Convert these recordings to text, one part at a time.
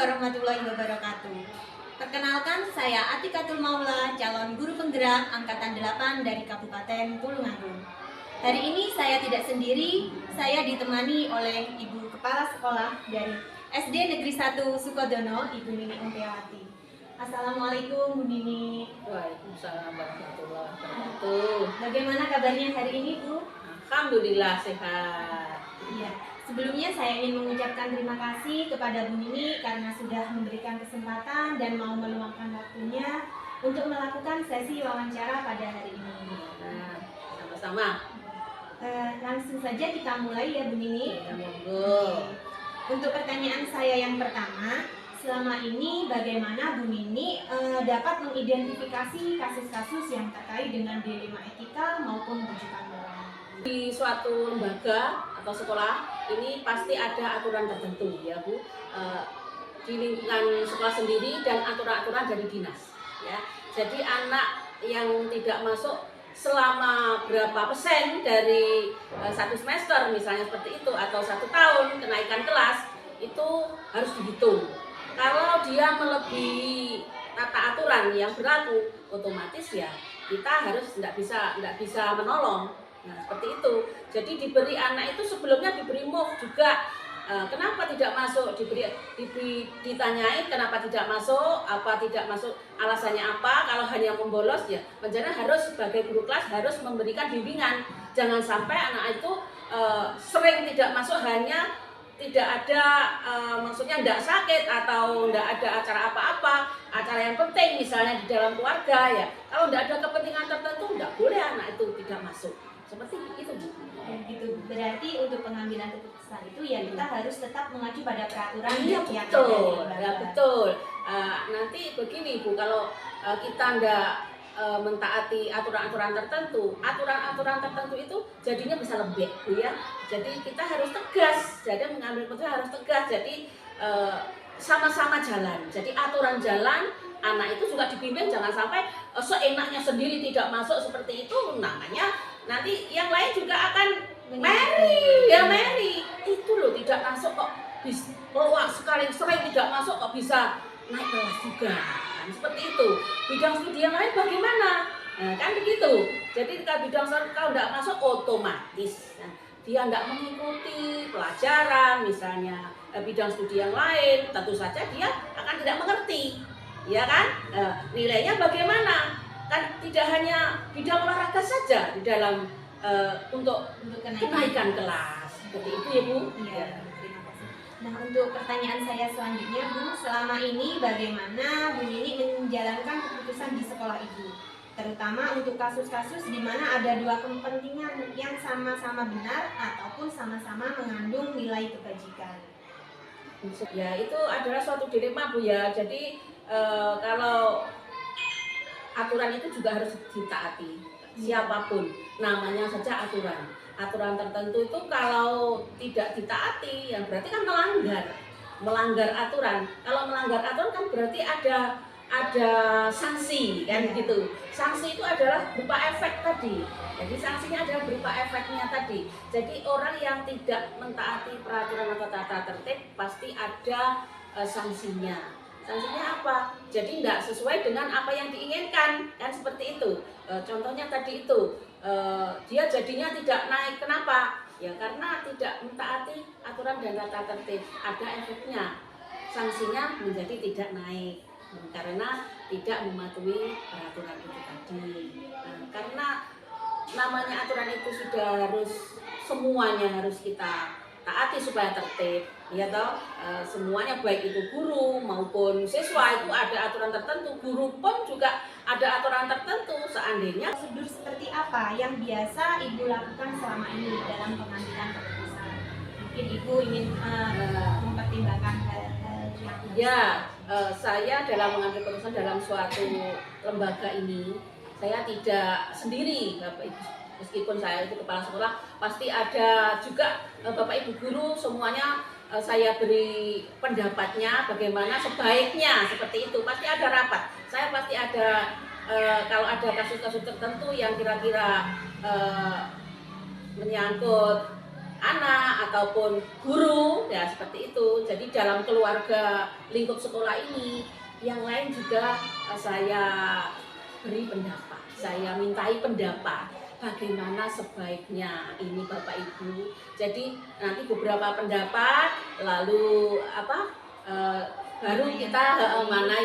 warahmatullahi wabarakatuh. Perkenalkan, saya Atikatul Maula, calon guru penggerak Angkatan 8 dari Kabupaten Tulungagung. Hari ini saya tidak sendiri, saya ditemani oleh Ibu Kepala Sekolah dari SD Negeri 1 Sukodono, Ibu Nini Umpeawati. Assalamualaikum Bu Nini. Waalaikumsalam warahmatullahi wabarakatuh. Bagaimana kabarnya hari ini Bu? Alhamdulillah sehat. Iya. Sebelumnya saya ingin mengucapkan terima kasih kepada Bu Nini karena sudah memberikan kesempatan dan mau meluangkan waktunya untuk melakukan sesi wawancara pada hari ini. Nah, sama-sama. Langsung saja kita mulai ya Bu Nini. Ya, monggo. Untuk pertanyaan saya yang pertama, selama ini bagaimana Bu Nini dapat mengidentifikasi kasus-kasus yang terkait dengan dilema etika maupun rujukan moral? Di suatu lembaga atau sekolah ini pasti ada aturan tertentu ya Bu, di lingkungan sekolah sendiri dan aturan-aturan dari dinas ya. Jadi anak yang tidak masuk selama berapa persen dari satu semester misalnya seperti itu atau 1 tahun kenaikan kelas itu harus dihitung. Kalau dia melebihi tata aturan yang berlaku, otomatis ya kita harus tidak bisa menolong. Nah seperti itu. Jadi diberi anak itu sebelumnya diberi move juga. Kenapa tidak masuk? Ditanyain kenapa tidak masuk, apa tidak masuk, alasannya apa. Kalau hanya membolos ya, rencana harus sebagai guru kelas harus memberikan bimbingan. Jangan sampai anak itu sering tidak masuk hanya tidak ada maksudnya tidak sakit atau tidak ada acara apa-apa, acara yang penting misalnya di dalam keluarga ya. Kalau tidak ada kepentingan tertentu tidak boleh anak itu tidak masuk. Seperti itu Bu. Gitu. Berarti untuk pengambilan keputusan itu ya kita harus tetap mengacu pada peraturan yang ada betul. di lembaga. Ya betul. Nanti begini Bu, kalau kita tidak mentaati aturan-aturan tertentu, aturan-aturan tertentu itu jadinya bisa lembek Bu ya. Jadi kita harus tegas. Jadi mengambil keputusan harus tegas. Jadi sama-sama jalan. Jadi aturan jalan, anak itu juga dibimbing jangan sampai seenaknya sendiri tidak masuk seperti itu, namanya nanti yang lain juga akan Mary itu loh tidak masuk kok bisa sekali sering tidak masuk kok bisa naik kelas juga kan, seperti itu. Bidang studi yang lain bagaimana? Nah, kan begitu. Jadi kalau bidang studi kalau tidak masuk otomatis dia tidak mengikuti pelajaran misalnya bidang studi yang lain, tentu saja dia akan tidak mengerti, ya kan? Nilainya bagaimana? Kan tidak hanya bidang olahraga saja di dalam untuk kenaikan kelas. Seperti itu ya Bu. Iya, terima kasih. Nah untuk pertanyaan saya selanjutnya Bu, selama ini bagaimana Bu Nini menjalankan keputusan di sekolah Ibu? Terutama untuk kasus-kasus di mana ada dua kepentingan yang sama-sama benar ataupun sama-sama mengandung nilai kebajikan. Ya itu adalah suatu dilema Bu ya. Jadi kalau aturan itu juga harus ditaati siapapun, namanya saja aturan tertentu itu kalau tidak ditaati ya berarti kan melanggar aturan. Kalau melanggar aturan kan berarti ada sanksi kan gitu. Sanksi itu adalah berupa efek tadi. Jadi sanksinya adalah berupa efeknya tadi. Jadi orang yang tidak mentaati peraturan atau tata tertib pasti ada sanksinya. Sanksinya apa? Jadi tidak sesuai dengan apa yang diinginkan, kan seperti itu. Contohnya tadi itu, dia jadinya tidak naik. Kenapa? Ya karena tidak mentaati aturan dan tata tertib. Ada efeknya. Sanksinya menjadi tidak naik karena tidak mematuhi peraturan itu tadi. Karena namanya aturan itu sudah harus semuanya harus kita taati supaya tertib. Ya toh, semuanya baik itu guru maupun siswa itu ada aturan tertentu, guru pun juga ada aturan tertentu. Seandainya Prosedur seperti apa yang biasa Ibu lakukan selama ini dalam pengambilan keputusan? Mungkin Ibu ingin mempertimbangkan hal-hal yang ya, saya dalam mengambil keputusan dalam suatu lembaga ini, saya tidak sendiri Bapak Ibu. Meskipun saya itu kepala sekolah, pasti ada juga Bapak Ibu guru semuanya saya beri pendapatnya bagaimana sebaiknya seperti itu. Pasti ada rapat. Saya pasti ada kalau ada kasus-kasus tertentu yang kira-kira menyangkut anak ataupun guru ya seperti itu. Jadi dalam keluarga lingkup sekolah ini yang lain juga saya beri pendapat, saya mintai pendapat bagaimana sebaiknya ini Bapak Ibu. Jadi nanti beberapa pendapat lalu baru kita mana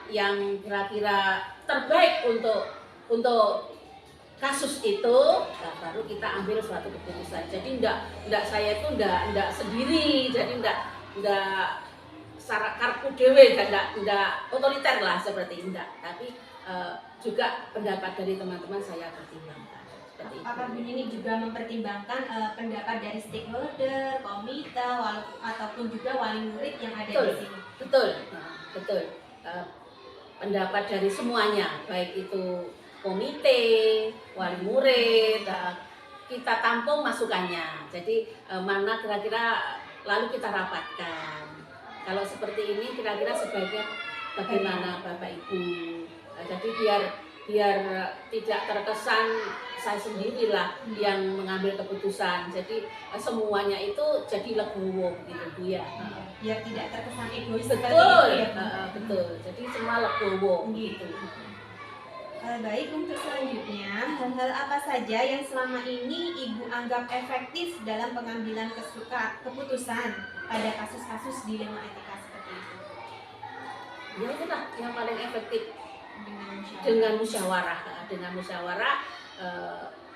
yang kira-kira terbaik untuk kasus itu, nah, baru kita ambil suatu keputusan. Jadi enggak saya itu enggak sendiri, jadi enggak secara karku dewe, enggak otoriter lah seperti enggak. Tapi juga pendapat dari teman-teman saya pertimbangkan. Seperti Apakah Bu Nini juga mempertimbangkan pendapat dari stakeholder, komite, ataupun juga wali murid yang ada di sini? Betul. Pendapat dari semuanya, baik itu komite, wali murid, kita tampung masukannya. Jadi mana kira-kira lalu kita rapatkan. Kalau seperti ini kira-kira sebaiknya bagaimana Bapak Ibu. Jadi biar tidak terkesan saya sendirilah yang mengambil keputusan. Jadi semuanya itu jadi legowo gitu Bu ya. Biar tidak terkesan egois Betul, seperti itu ya. betul. Jadi semua legowo gitu. Baik, untuk selanjutnya, hal-hal apa saja yang selama ini Ibu anggap efektif dalam pengambilan keputusan pada kasus-kasus dilema etika seperti itu? Ya itulah yang paling efektif Dengan musyawarah. Dengan musyawarah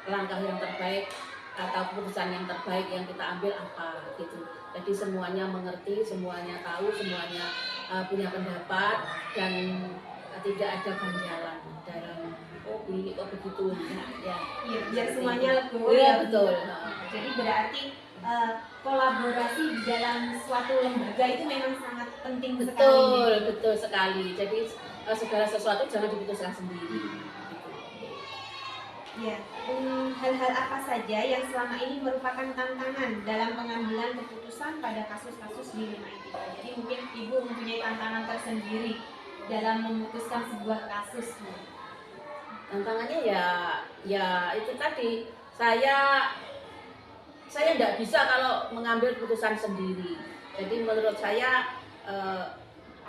langkah yang terbaik atau keputusan yang terbaik yang kita ambil apa gitu. Jadi semuanya mengerti, semuanya tahu, semuanya punya pendapat dan tidak ada ganjalan dalam ini kok begitu ya. Iya, biar semuanya legowo ya. ya. Betul. Jadi berarti kolaborasi di dalam suatu lembaga itu memang sangat penting sekali. Betul sekali. Jadi segala sesuatu jangan diputuskan sendiri. Ya, hal-hal apa saja yang selama ini merupakan tantangan dalam pengambilan keputusan pada kasus-kasus dilema etika? Jadi mungkin Ibu mempunyai tantangan tersendiri dalam memutuskan sebuah kasus. Tantangannya ya itu tadi, saya tidak bisa kalau mengambil keputusan sendiri. Jadi menurut saya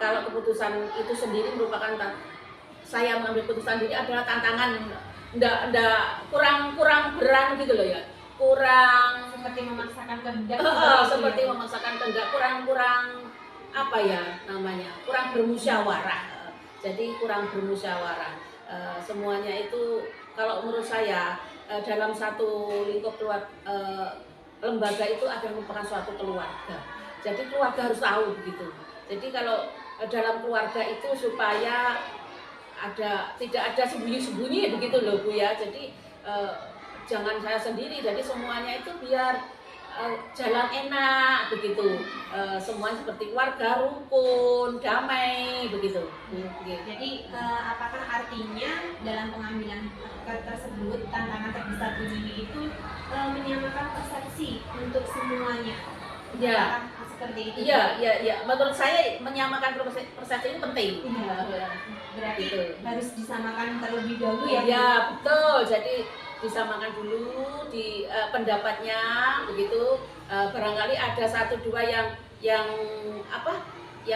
kalau keputusan itu sendiri merupakan saya mengambil keputusan sendiri adalah tantangan, ndak kurang beran gitu loh ya, kurang Seperti memaksakan kehendak. seperti memaksakan kehendak, kurang apa ya namanya, kurang bermusyawarah. Jadi kurang bermusyawarah. Semuanya itu kalau menurut saya dalam satu lingkup lembaga itu adalah merupakan suatu keluarga. Jadi keluarga harus tahu begitu. Jadi kalau dalam keluarga itu supaya tidak ada sembunyi-sembunyi begitu loh Bu ya. Jadi jangan saya sendiri. Jadi semuanya itu biar jalan enak begitu, semuanya seperti keluarga, rukun, damai begitu. Jadi apakah artinya dalam pengambilan tersebut tantangan terbesar Bu Nini itu menyamakan persepsi untuk semuanya? Ya, seperti itu. Iya. Menurut saya menyamakan persepsi ini penting. Iya. Berarti gitu. Harus disamakan terlebih dahulu ya. Iya, betul. Jadi disamakan dulu di pendapatnya begitu. Barangkali ada satu dua yang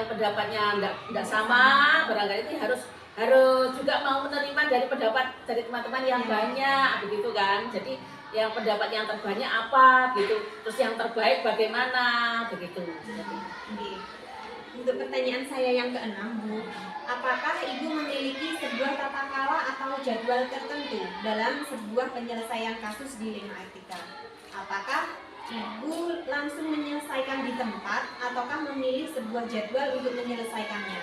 pendapatnya enggak sama, barangkali ini harus juga mau menerima dari pendapat dari teman-teman yang banyak begitu kan. Jadi yang pendapat yang terbanyak apa gitu, terus yang terbaik bagaimana begitu. Untuk pertanyaan saya yang keenam, Bu, apakah Ibu memiliki sebuah tata cara atau jadwal tertentu dalam sebuah penyelesaian kasus dilema etika? Apakah Ibu langsung menyelesaikan di tempat ataukah memilih sebuah jadwal untuk menyelesaikannya?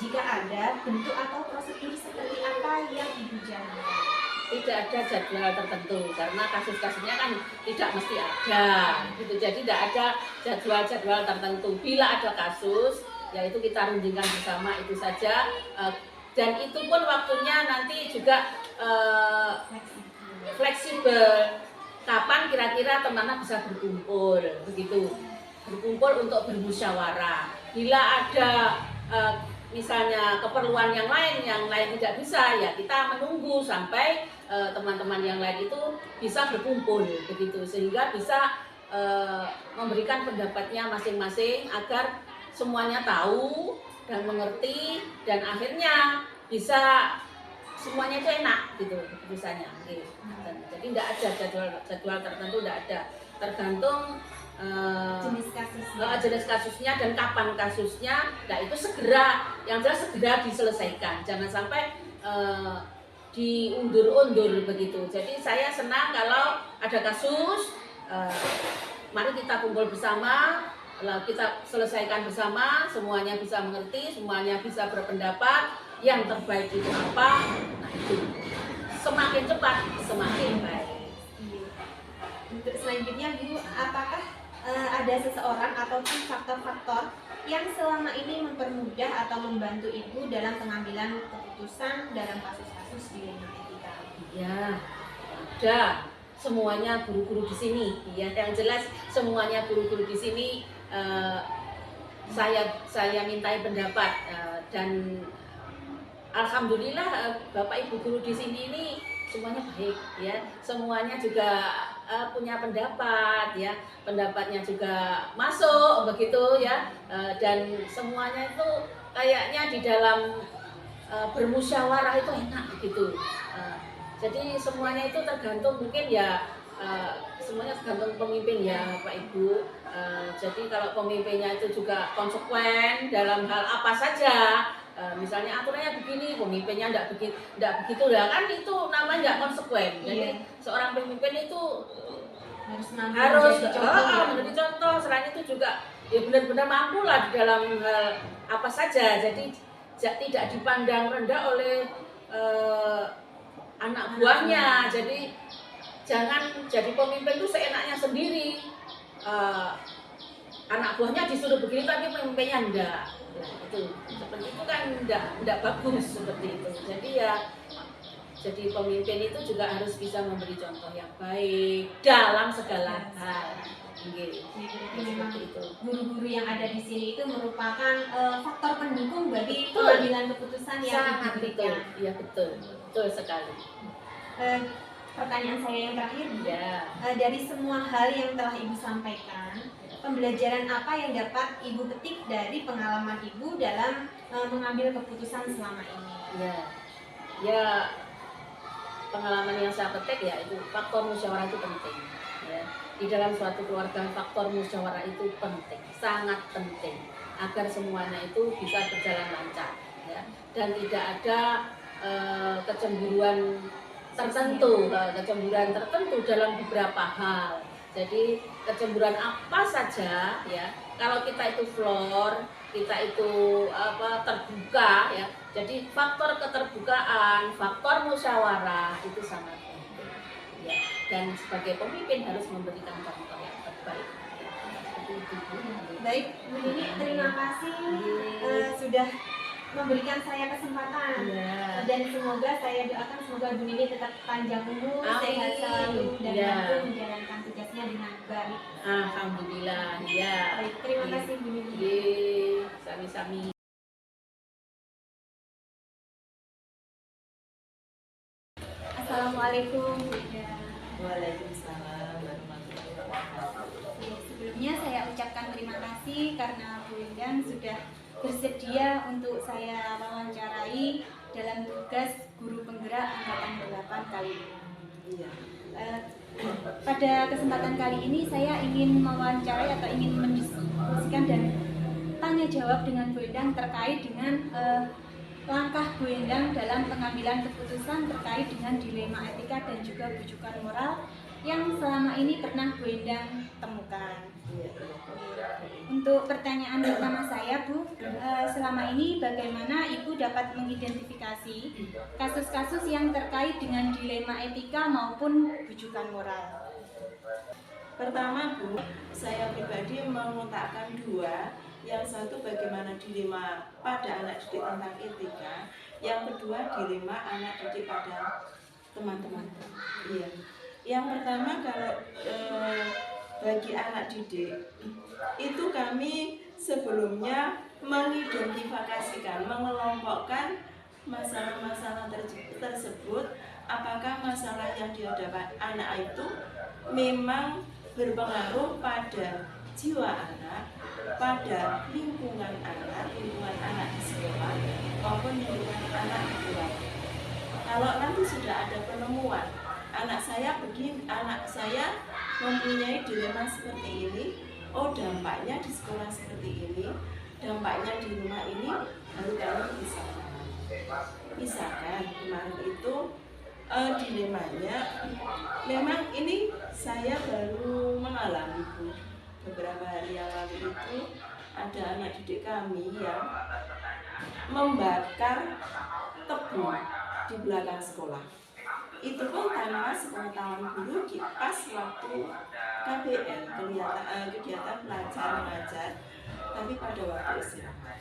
Jika ada, bentuk atau prosedur seperti apa yang Ibu jalankan? Tidak ada jadwal tertentu karena kasus-kasusnya kan tidak mesti ada gitu. Jadi tidak ada jadwal tertentu. Bila ada kasus, yaitu kita rundingkan bersama itu saja, dan itu pun waktunya nanti juga fleksibel. Kapan kira-kira teman-teman bisa berkumpul begitu, berkumpul untuk bermusyawarah. Bila ada misalnya keperluan yang lain tidak bisa, ya kita menunggu sampai teman-teman yang lain itu bisa berkumpul begitu, sehingga bisa memberikan pendapatnya masing-masing agar semuanya tahu dan mengerti dan akhirnya bisa semuanya itu enak gitu keputusannya. Jadi tidak ada jadwal tertentu, tidak ada, tergantung jenis kasusnya dan kapan kasusnya. Nah itu segera, yang jelas segera diselesaikan, jangan sampai diundur-undur begitu. Jadi saya senang kalau ada kasus, mari kita kumpul bersama, lalu kita selesaikan bersama, semuanya bisa mengerti, semuanya bisa berpendapat, yang terbaik itu apa. Nah itu semakin cepat semakin baik. Untuk selanjutnya Bu, apakah ada seseorang ataupun faktor-faktor yang selama ini mempermudah atau membantu Ibu dalam pengambilan keputusan dalam kasus-kasus dilema etika? Ya, ada. Semuanya guru-guru di sini. Ya, yang jelas semuanya guru-guru di sini. Saya mintai pendapat dan alhamdulillah Bapak Ibu guru di sini ini semuanya baik ya. Semuanya juga punya pendapat ya. Pendapatnya juga masuk begitu ya. Dan semuanya itu kayaknya di dalam bermusyawarah itu enak gitu. Jadi semuanya itu tergantung mungkin ya, semuanya tergantung pemimpin ya Pak Ibu. Jadi kalau pemimpinnya itu juga konsekuen dalam hal apa saja, misalnya aturannya begini, pemimpinnya tidak begitu lah, kan itu namanya tidak konsekuen. Jadi seorang pemimpin itu harus menjadi contoh. Selain itu juga ya benar-benar mampu lah di dalam hal apa saja. Jadi tidak dipandang rendah oleh anak buahnya. Jadi jangan jadi pemimpin itu seenaknya sendiri. Anak buahnya disuruh begini tapi pemimpinnya enggak. Ya, itu seperti itu kan enggak bagus seperti itu. Jadi ya jadi pemimpin itu juga harus bisa memberi contoh yang baik dalam segala hal. Memang guru-guru yang ada di sini itu merupakan faktor pendukung bagi pengambilan keputusan yang sangat betul. Iya betul sekali. Pertanyaan saya yang terakhir, dari semua hal yang telah Ibu sampaikan, pembelajaran apa yang dapat Ibu petik dari pengalaman Ibu dalam mengambil keputusan selama ini? Ya pengalaman yang saya petik ya itu faktor musyawarah itu penting. Ya. Di dalam suatu keluarga faktor musyawarah itu penting, sangat penting agar semuanya itu bisa berjalan lancar ya. Dan tidak ada kecemburuan tertentu dalam beberapa hal. Jadi kecemburuan apa saja ya, kalau kita itu floor, kita itu terbuka ya. Jadi faktor keterbukaan, faktor musyawarah itu sangat penting ya. Dan sebagai pemimpin harus memberikan contoh yang terbaik. Baik, Bu Nini, terima kasih sudah memberikan saya kesempatan dan semoga saya doakan semoga Bu Nini tetap panjang umur, sehat selalu dan mampu menjalankan tugasnya dengan baik. Alhamdulillah ya. Baik, terima kasih Bu Nini. Sami-sami. Assalamualaikum Bu Ida. Waalaikumsalam warahmatullahi wabarakatuh. Sebelumnya saya ucapkan terima kasih karena Bu Endang sudah bersedia untuk saya wawancarai dalam tugas guru penggerak angkatan 8 kali ini. Iya. Pada kesempatan kali ini saya ingin mewawancarai atau ingin mendiskusikan dan tanya jawab dengan Bu Endang terkait dengan langkah Bu Endang dalam pengambilan keputusan terkait dengan dilema etika dan juga bujukan moral yang selama ini pernah Bu Endang temukan. Untuk pertanyaan pertama saya, Bu, selama ini bagaimana Ibu dapat mengidentifikasi kasus-kasus yang terkait dengan dilema etika maupun bujukan moral? Pertama, Bu, saya pribadi mengotakkan dua. Yang satu bagaimana dilema pada anak didik tentang etika, yang kedua dilema anak didik pada teman-teman. Iya. Yang pertama kalau bagi anak didik itu kami sebelumnya mengidentifikasikan, mengelompokkan masalah-masalah tersebut, apakah masalah yang dihadapi anak itu memang berpengaruh pada jiwa anak, pada lingkungan anak di sekolah maupun lingkungan anak di keluarga. Kalau nanti sudah ada penemuan anak saya mempunyai dilema seperti ini, oh dampaknya di sekolah seperti ini, dampaknya di rumah ini, baru kami bisa. Misalkan kemarin itu dilemanya, memang ini saya baru mengalami Bu. Beberapa hari yang lalu itu ada anak didik kami yang membakar tebu di belakang sekolah. Itu pun tanpa sepengetahuan guru pas waktu KBM, kegiatan belajar mengajar, tapi pada waktu istirahat.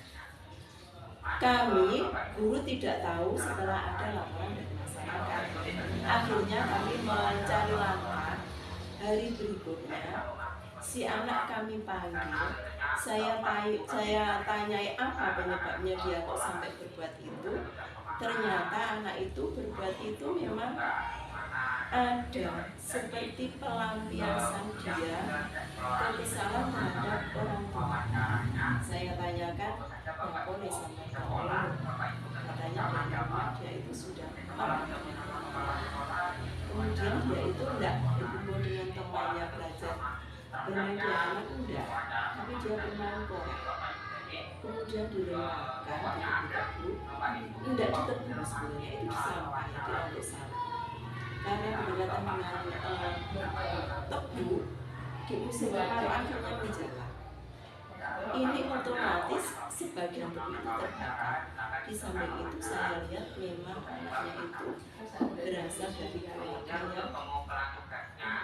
Kami guru tidak tahu setelah ada laporan dari masyarakat. Akhirnya kami mencari langkah. Hari berikutnya si anak kami panggil, saya tanyai apa penyebabnya dia kok sampai berbuat itu. Ternyata anak itu berbuat itu memang ada seperti pelampiasan dia kekesalan terhadap orang tua. Saya tanyakan, nggak boleh sampai ke orang. Katanya dari rumah dia itu sudah marah. Kemudian dia itu tidak berkumpul dengan temannya belajar bermain di anak enggak, tapi dia bermain korek. Kemudian dilemparkan di tebu, tidak ditebus sebenarnya, itu disampah, diambil sampah. Karena berdekatan dengan tebu, di musim kemarau akhirnya menjalar. Ini otomatis sebagian tebu itu terbakar. Di samping itu saya lihat memang anaknya itu berasal dari keluarga yang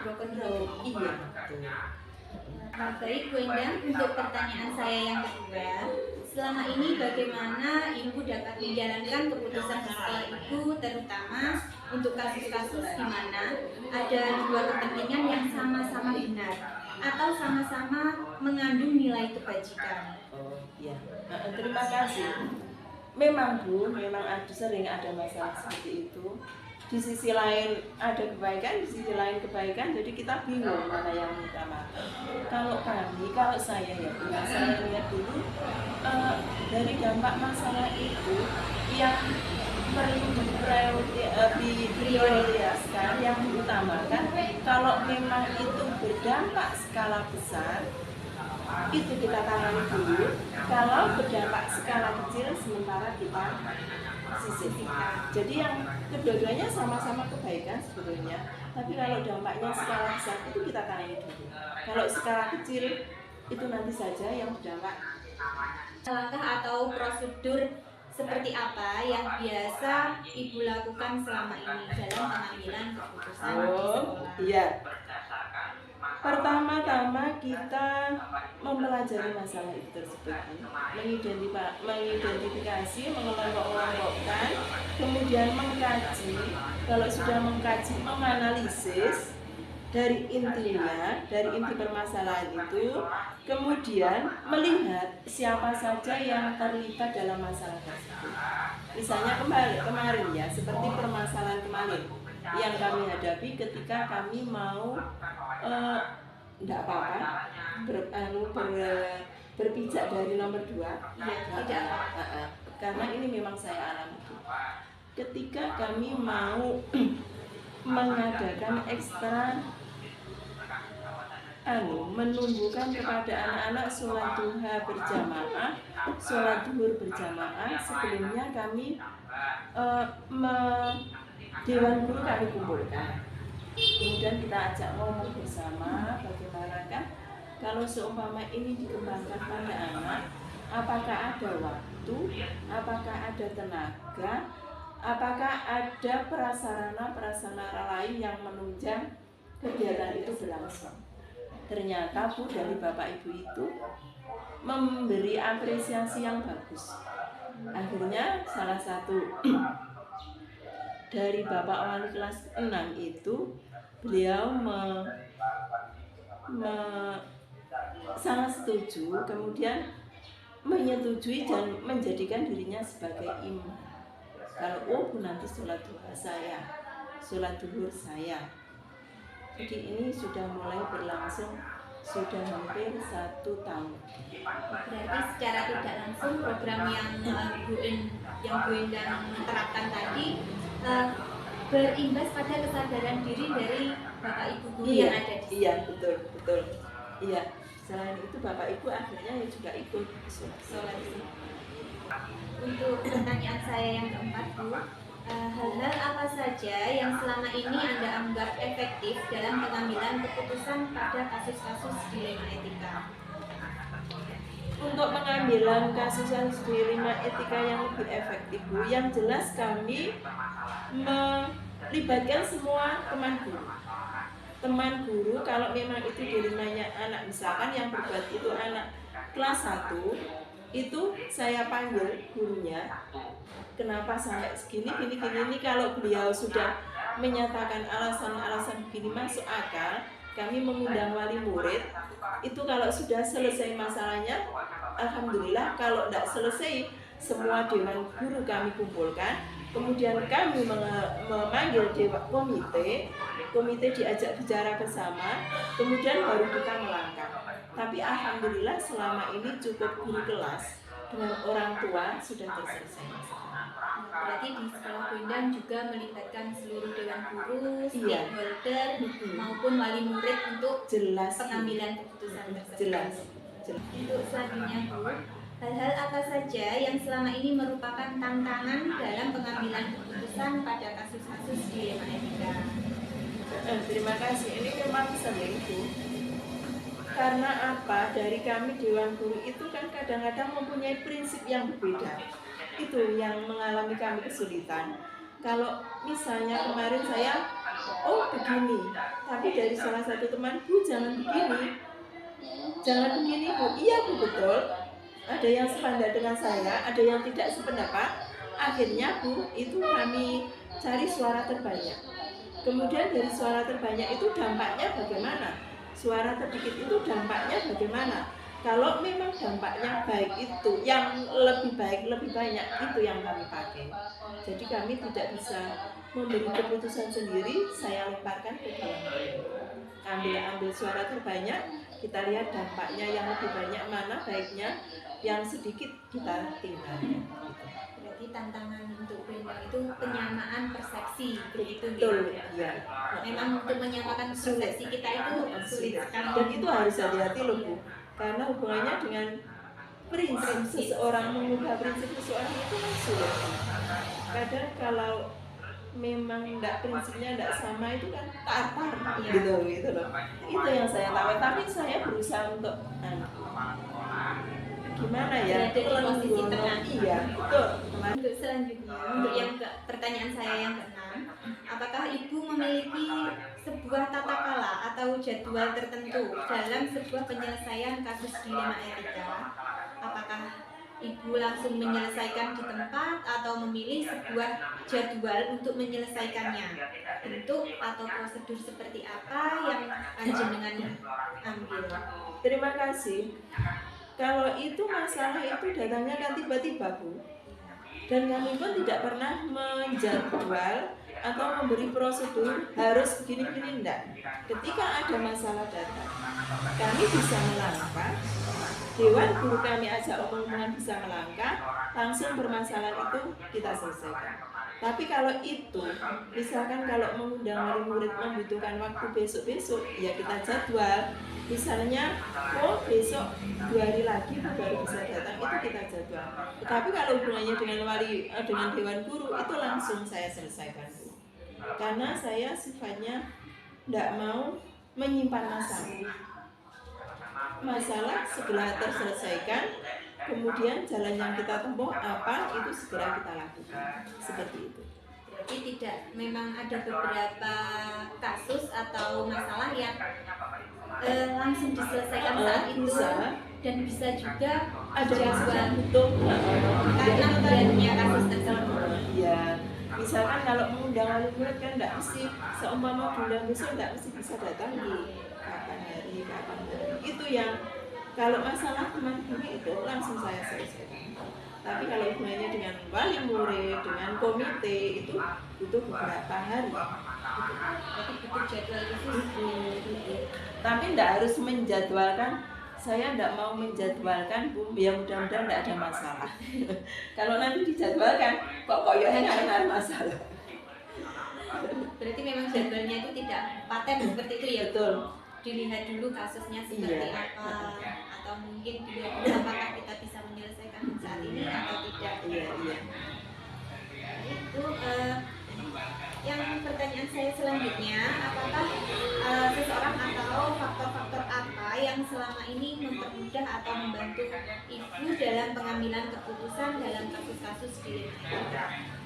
broken home. iya betul. Baik Bu Endang, untuk pertanyaan saya yang kedua, selama ini bagaimana Ibu dapat menjalankan keputusan di sekolah Ibu, terutama untuk kasus-kasus di mana ada dua kepentingan yang sama-sama benar atau sama-sama mengandung nilai kebajikan? Oh iya, terima kasih. Memang Bu, sering ada masalah seperti itu. Di sisi lain ada kebaikan, di sisi lain kebaikan, jadi kita bingung mana yang utama. Kalau saya lihat dulu dari dampak masalah itu yang perlu diprioritaskan, yang diutamakan. Kalau memang itu berdampak skala besar, itu kita tangani dulu. Kalau berdampak skala kecil, sementara kita sisihkan. Jadi yang kedua-duanya sama-sama kebaikan sebetulnya. Tapi kalau dampaknya skala besar itu kita tangani dulu. Kalau skala kecil itu nanti saja yang berdampak. Langkah atau prosedur seperti apa yang biasa Ibu lakukan selama ini dalam pengambilan keputusan di sekolah? Iya. Pertama-tama kita mempelajari masalah itu tersebut, mengidentifikasi, mengelompok-kelompokkan, kemudian mengkaji. Kalau sudah mengkaji, menganalisis dari intinya, dari inti permasalahan itu, kemudian melihat siapa saja yang terlibat dalam masalah tersebut. Misalnya kemarin ya, seperti permasalahan kemarin yang kami hadapi ketika kami mau tidak apa-apa berpijak dari nomor 2 karena ini memang saya alami. Ketika kami mau mengadakan ekstra menumbuhkan kepada anak-anak sholat duha berjamaah, sholat duhur berjamaah. Sebelumnya kami dewan guru kami kumpulkan. Kemudian kita ajak ngomong bersama bagaimana kan kalau seumpama ini dikembangkan pada anak, apakah ada waktu, apakah ada tenaga, apakah ada prasarana lain yang menunjang kegiatan itu berlangsung. Ternyata Bu, dari Bapak Ibu itu memberi apresiasi yang bagus. Akhirnya salah satu dari Bapak Wali kelas 6 itu beliau sangat setuju, kemudian menyetujui dan menjadikan dirinya sebagai imam. Kalau Bu nanti sholat duha saya, sholat duhur saya. Jadi ini sudah mulai berlangsung sudah hampir 1 tahun. Berarti secara tidak langsung program yang Bu Endang terapkan tadi berimbas pada kesadaran diri dari Bapak Ibu guru yang ada di sini. Iya, betul. Iya. Selain itu Bapak Ibu akhirnya juga ikut sholat. Untuk pertanyaan saya yang keempat, Bu, hal-hal apa saja yang selama ini Anda anggap efektif dalam pengambilan keputusan pada kasus-kasus dilema etika? Untuk pengambilan kasus-kasus dilema etika yang lebih efektif, Bu, yang jelas kami melibatkan semua teman guru. Kalau memang itu dilemanya anak, misalkan yang berbuat itu anak kelas 1, itu saya panggil gurunya, kenapa sampai segini ini. Kalau beliau sudah menyatakan alasan-alasan begini masuk akal, kami mengundang wali murid. Itu kalau sudah selesai masalahnya, alhamdulillah. Kalau tidak selesai, semua dewan guru kami kumpulkan, kemudian kami memanggil dewan komite diajak bicara bersama, kemudian baru kita melangkah. Tapi alhamdulillah selama ini cukup guru kelas dengan orang tua sudah terselesai masalah. Berarti di sekolah Bu Endang juga melibatkan seluruh dewan guru, stakeholder, maupun wali murid untuk pengambilan keputusan tersebut. Jelas. Untuk selanjutnya, Bu, hal-hal apa saja yang selama ini merupakan tantangan dalam pengambilan keputusan pada kasus-kasus dilema etika? Terima kasih. Ini memang sering, Bu. Karena apa? Dari kami dewan guru itu kan kadang-kadang mempunyai prinsip yang berbeda. Itu yang mengalami kami kesulitan. Kalau misalnya kemarin saya, begini, tapi dari salah satu teman, Bu jangan begini Bu. Iya Bu, betul. Ada yang sependapat dengan saya, ada yang tidak sependapat. Akhirnya Bu, itu kami cari suara terbanyak. Kemudian dari suara terbanyak itu dampaknya bagaimana? Suara tersedikit itu dampaknya bagaimana? Kalau memang dampaknya baik, itu yang lebih baik, lebih banyak, itu yang kami pakai. Jadi kami tidak bisa memberi keputusan sendiri, saya lemparkan ke dewan guru. Ambil suara terbanyak, kita lihat dampaknya yang lebih banyak mana baiknya, yang sedikit kita tinggalkan. Berarti tantangan untuk Bu Endang itu penyamaan persepsi, begitu Betul, ya? Memang untuk menyamakan persepsi kita itu sulit sekali. Dan itu harus hati-hati loh Bu, karena hubungannya dengan prinsip seseorang, mengubah prinsip seseorang itu kan sulit. Kadang kalau memang prinsipnya tidak sama itu kan tartar gitu loh. Itu yang saya tahu. Tapi saya berusaha untuk gimana ya? Berada di posisi tengah. Iya, betul. Untuk selanjutnya, untuk pertanyaan saya yang keenam, apakah Ibu memiliki sebuah tata kala atau jadwal tertentu dalam sebuah penyelesaian kasus dilema etika? Apakah Ibu langsung menyelesaikan di tempat atau memilih sebuah jadwal untuk menyelesaikannya? Bentuk atau prosedur seperti apa yang panjenengan ambil? Terima kasih. Kalau itu masalah itu datangnya kan tiba-tiba Bu, dan kami pun tidak pernah menjadwal atau memberi prosedur harus begini-begini, enggak. Ketika ada masalah datang, kami bisa melangkah, dewan guru kami ajak omong-omongan bisa melangkah, langsung permasalahan itu kita selesaikan. Tapi kalau itu, misalkan kalau mengundang wali murid membutuhkan waktu besok-besok, ya kita jadwal. Misalnya, besok 2 hari lagi baru bisa datang, itu kita jadwal. Tetapi kalau hubungannya dengan dewan guru, itu langsung saya selesaikan. Karena saya sifatnya tidak mau menyimpan masalah segera terselesaikan, kemudian jalan yang kita tempuh apa, itu segera kita lakukan. Seperti itu. Berarti memang ada beberapa kasus atau masalah yang langsung diselesaikan saat itu, dan bisa juga ada jadwal butuh karena beratnya kasus tersebut. Ya, misalkan kalau mengundang wali murid kan tidak mesti seumpama diundang besok tidak mesti bisa datang di kapan hari. Itu yang kalau masalah teman guru itu langsung saya selesaikan. Tapi kalau hubungannya dengan wali murid, dengan komite itu butuh beberapa hari. Berarti butuh jadwal khusus. Tapi tidak harus menjadwalkan. Saya tidak mau menjadwalkan, Bu. Ya mudah-mudahan tidak ada masalah. Kalau nanti dijadwalkan, kok koyoknya nggak ada masalah. Berarti memang jadwalnya itu tidak paten seperti itu ya. Betul. Dilihat dulu kasusnya seperti apa, atau mungkin dilihat dulu apakah kita bisa menyelesaikan saat ini atau tidak. Iya. Itu yang pertanyaan saya selanjutnya, apakah seseorang atau faktor-faktor apa yang selama ini mempermudah atau membantu ibu dalam pengambilan keputusan dalam kasus-kasus di lingkungan?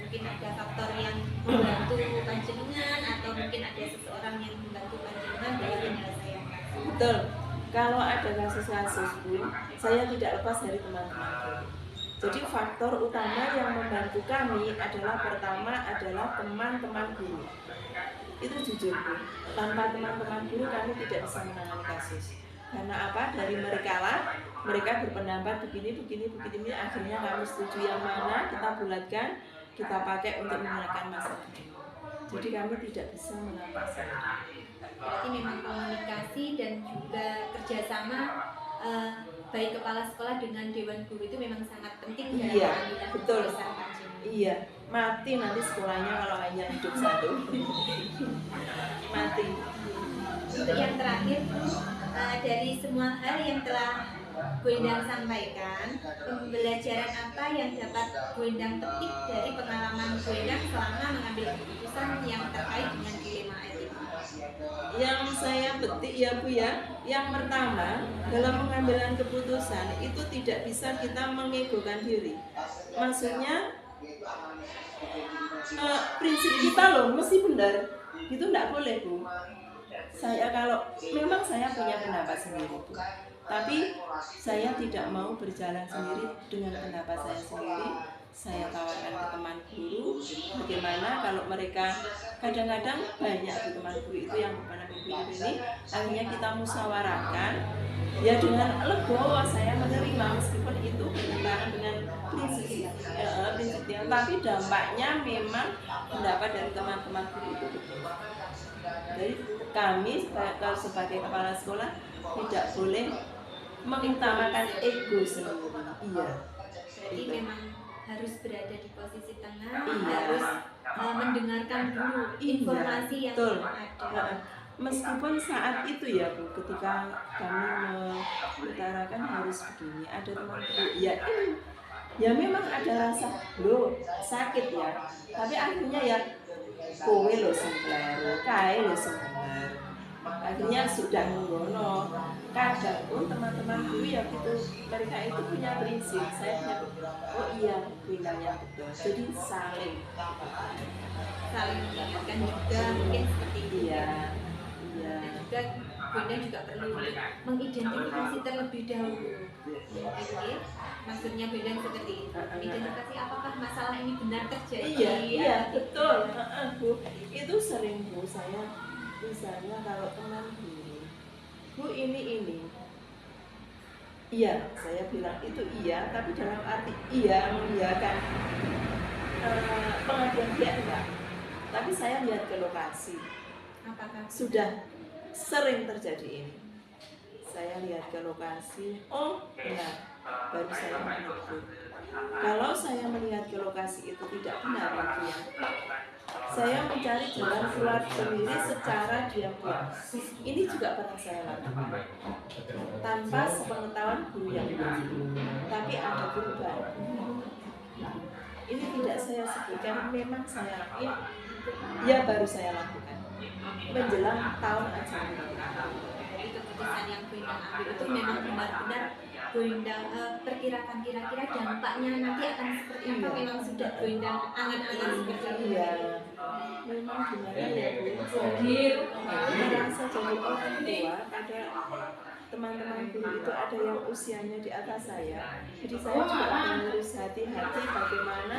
Mungkin ada faktor yang membantu panjenengan atau mungkin ada seseorang yang membantu panjenengan dalam penyelesaian kasus. Betul. Kalau ada kasus-kasus, Bu, saya tidak lepas dari teman-teman guru. Jadi faktor utama yang membantu kami adalah pertama adalah teman-teman guru. Itu jujur, Bu. Tanpa teman-teman guru kami tidak bisa menangani kasus. Karena apa? Dari mereka berpendapat begini, akhirnya kami setuju yang mana kita bulatkan, kita pakai untuk menyelesaikan masalah ini. Jadi kami tidak bisa mengatasi. Berarti memang komunikasi dan juga kerjasama baik kepala sekolah dengan dewan guru itu memang sangat penting dalam Iya, pengambilan betul. keputusan panjenengan. Iya, mati nanti sekolahnya kalau hanya hidup satu. Mati. Untuk yang terakhir, dari semua hal yang telah Bu Endang sampaikan, pembelajaran apa yang dapat Bu Endang petik dari pengalaman Bu Endang selama mengambil keputusan yang terkait dengan dilema etika? Yang saya petik ya Bu ya, yang pertama dalam pengambilan keputusan itu tidak bisa kita mengegokan diri. Maksudnya prinsip kita loh mesti benar, itu tidak boleh Bu. Saya kalau memang saya punya pendapat sendiri Bu, tapi saya tidak mau berjalan sendiri dengan pendapat saya sendiri. Saya tawarkan ke teman guru, bagaimana kalau mereka kadang-kadang banyak di teman guru itu yang berpendapat begini, akhirnya kita musyawarahkan. Ya dengan legowo saya menerima meskipun itu bertentangan dengan prinsipnya, tapi dampaknya memang pendapat dari teman-teman guru itu betul. Jadi kami sebagai kepala sekolah tidak boleh mengutamakan ego sendiri. Iya. Jadi memang harus berada di posisi tengah, Iya. harus mendengarkan dulu informasi yang betul. ada. Meskipun saat itu ya Bu, ketika kami mengutarakan harus begini, ada teman guru, ya memang ada rasa lo sakit ya, tapi akhirnya ya kowe lo sing kleru, kae lo sing bener. Akhirnya sudah menggono. Kadang pun teman-teman guru ya gitu, mereka itu punya prinsip. Saya punya, oh iya, bilangnya betul. Jadi saling mengingatkan juga mungkin seperti itu. Iya. Dan juga Bunda juga perlu mengidentifikasi terlebih dahulu. Mungkin maksudnya Bunda seperti itu. Identifikasi apakah masalah ini benar terjadi. Iya, betul. Bu, itu sering Bu saya misalnya kalau teman Bu ini. Iya, saya bilang itu iya, tapi dalam arti iya mengiyakan pengaduan dia enggak. Tapi saya lihat ke lokasi. Apakah Sudah sering terjadi ini. Saya lihat ke lokasi, oh benar, baru saya menegur. Kalau saya melihat ke lokasi itu tidak benar ya, saya mencari jalan keluar sendiri secara diam-diam. Ini juga pernah saya lakukan tanpa sepengetahuan guru yang lain. Tapi ada guru baru. Ini tidak saya sebutkan, memang saya lakukan. Ya baru saya lakukan menjelang tahun ajaran. Jadi keputusan yang Bu Endang ambil itu memang benar-benar Bu Endang perkirakan kira-kira dampaknya nanti akan seperti apa, memang sudah Bu Endang angan-angan seperti itu. Iya, memang gimana ya Bu, jadi merasa jadi orang tua pada teman-teman guru itu ada yang usianya di atas saya. Jadi saya juga harus hati-hati bagaimana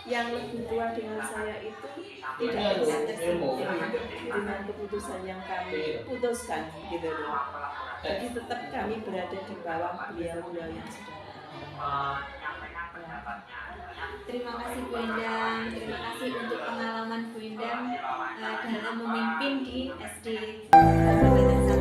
yang lebih tua dengan saya itu tidak bisa tersinggung dengan keputusan yang kami putuskan gitu loh. Jadi tetap kami berada di bawah beliau-beliau yang sudah. Terima kasih Bu Endang, terima kasih untuk pengalaman Bu Endang memimpin di SD kabupaten